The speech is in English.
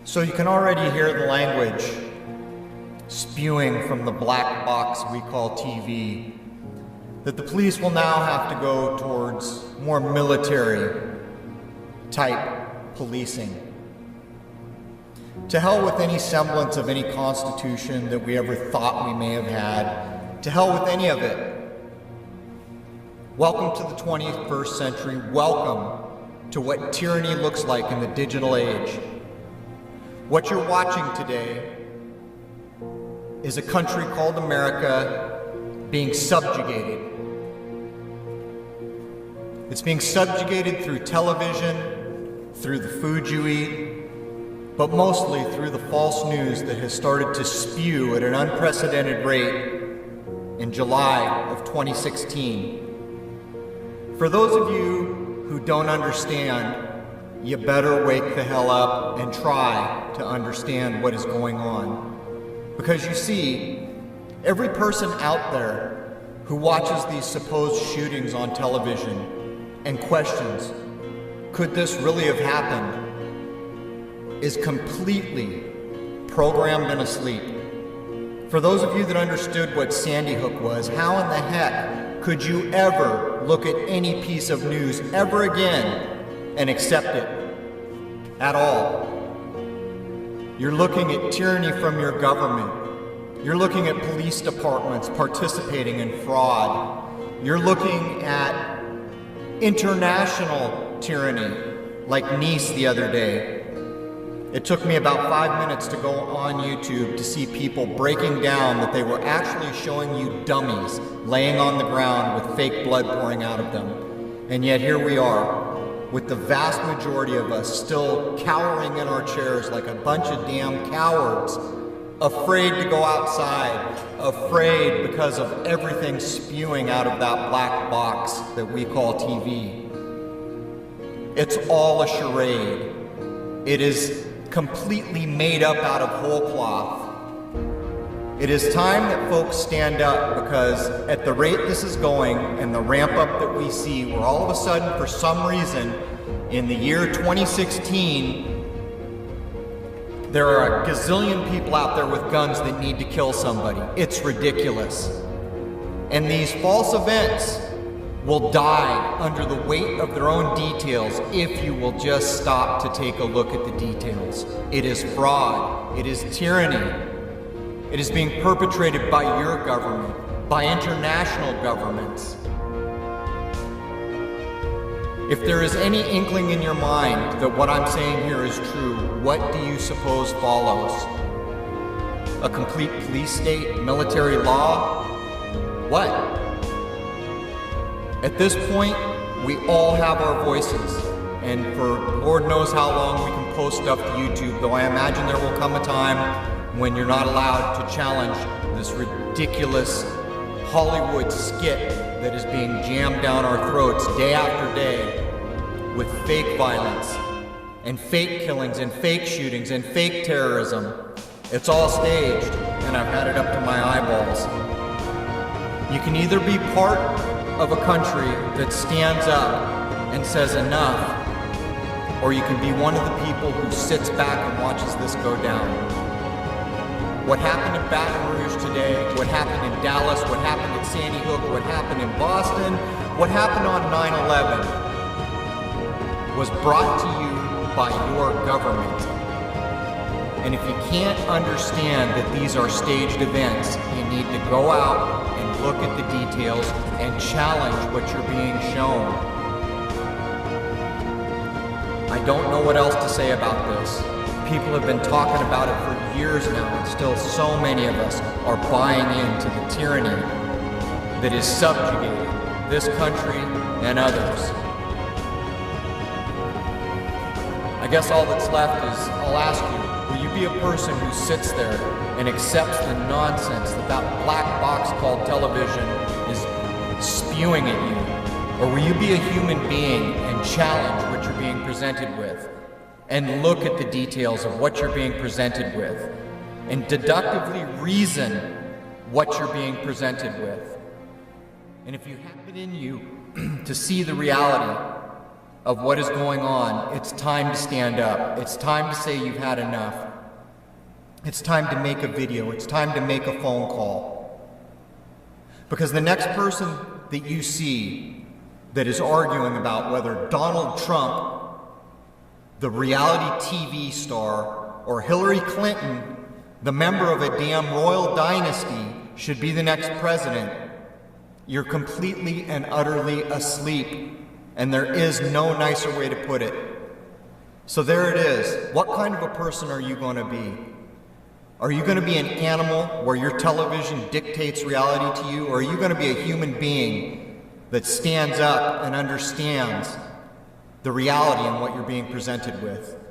So you can already hear the language spewing from the black box we call TV, that the police will now have to go towards more military type policing. To hell with any semblance of any constitution that we ever thought we may have had. To hell with any of it. Welcome to the 21st century. Welcome to what tyranny looks like in the digital age. What you're watching today is a country called America being subjugated. It's being subjugated through television, through the food you eat, but mostly through the false news that has started to spew at an unprecedented rate in July of 2016. For those of you who don't understand, you better wake the hell up and try to understand what is going on. Because you see, every person out there who watches these supposed shootings on television and questions, could this really have happened, is completely programmed and asleep. For those of you that understood what Sandy Hook was, how in the heck could you ever look at any piece of news ever again and accept it at all? You're looking at tyranny from your government. You're looking at police departments participating in fraud. You're looking at international tyranny, like Nice the other day. It took me about 5 minutes to go on YouTube to see people breaking down that they were actually showing you dummies laying on the ground with fake blood pouring out of them. And yet here we are, with the vast majority of us still cowering in our chairs like a bunch of damn cowards, afraid to go outside, afraid because of everything spewing out of that black box that we call TV. It's all a charade. It is completely made up out of whole cloth. It is time that folks stand up, because at the rate this is going and the ramp up that we see, where all of a sudden, for some reason, in the year 2016, there are a gazillion people out there with guns that need to kill somebody. It's ridiculous. And these false events will die under the weight of their own details if you will just stop to take a look at the details. It is fraud. It is tyranny. It is being perpetrated by your government, by international governments. If there is any inkling in your mind that what I'm saying here is true, what do you suppose follows? A complete police state, military law? What? At this point, we all have our voices, and for Lord knows how long we can post stuff to YouTube, though I imagine there will come a time when you're not allowed to challenge this ridiculous Hollywood skit that is being jammed down our throats day after day with fake violence and fake killings and fake shootings and fake terrorism. It's all staged, and I've had it up to my eyeballs. You can either be part of a country that stands up and says enough, or you can be one of the people who sits back and watches this go down. What happened in Baton Rouge today, what happened in Dallas, what happened at Sandy Hook, what happened in Boston, what happened on 9/11 was brought to you by your government. And if you can't understand that these are staged events, you need to go out and look at the details and challenge what you're being shown. I don't know what else to say about this. People have been talking about it for years now, and still so many of us are buying into the tyranny that is subjugating this country and others. I guess all that's left is, I'll ask you, will you be a person who sits there and accepts the nonsense that that black box called television is spewing at you? Or will you be a human being and challenge what you're being presented with? And look at the details of what you're being presented with, and deductively reason what you're being presented with. And if you have it in you to see the reality of what is going on, it's time to stand up. It's time to say you've had enough. It's time to make a video. It's time to make a phone call. Because the next person that you see that is arguing about whether Donald Trump, the reality TV star, or Hillary Clinton, the member of a damn royal dynasty, should be the next president, you're completely and utterly asleep. And there is no nicer way to put it. So there it is. What kind of a person are you going to be? Are you going to be an animal where your television dictates reality to you? Or are you going to be a human being that stands up and understands the reality and what you're being presented with?